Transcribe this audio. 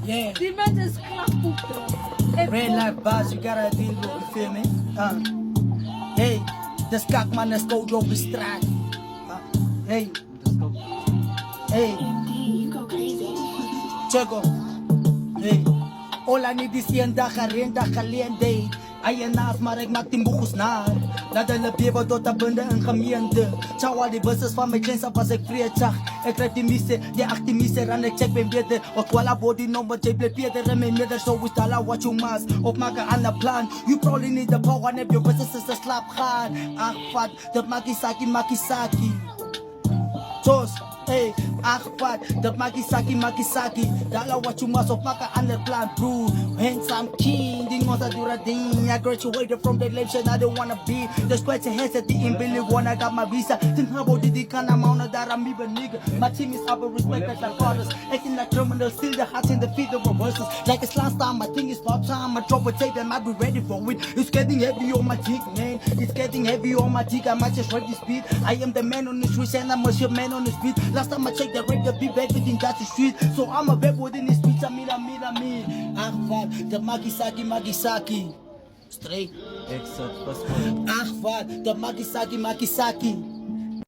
Yeah. Die mensen is krachtboeken. Real life bars, you gotta deal with, you feel me? Hey, de skakman is koud op de straat. Hey, hey, Choco. Hey, all I need is een dag geleende. Ayan naast, maar ik maak die moeges naar. Laat de bieber tot de bunde en gemeente. Ciao al die buses van mijn jeans af als ik vrije zag. Ik tref die misse, die 18 misse en ik check ben beter. Ook wala body number, jij blijft beter en mijn midden. Zo is dat wat je maas, opmaken aan de plan. You probably need the power en heb je buses is de slaap gaan. Ach wat, dat makisaki. Tos, hey, ach wat, dat makisaki. Dala wat you must opmaken aan de plan, bro. Handsome king, ding ons dat dura ding. I graduated from the life I don't wanna be. The squad to heads at the inbelly one, I got my visa. Think about the kind of amount that I'm even nigga. My team is up and respected like fathers. Acting like criminals, still the hearts in the feet of reverses. Like it's last time, I think it's about time. I drop a tape and I be ready for it. It's getting heavy on my dick, man. It's getting heavy on my dick, I might just ready speed. I am the man on the streets and I'm a shit man on the street. Last time I checked the rate, the beat, everything got the street. So I'm a rebel within the streets, I mean. Ach, fuck, the Magisaki. Straight. Exot, Passport. Ach, fuck, the Magisaki.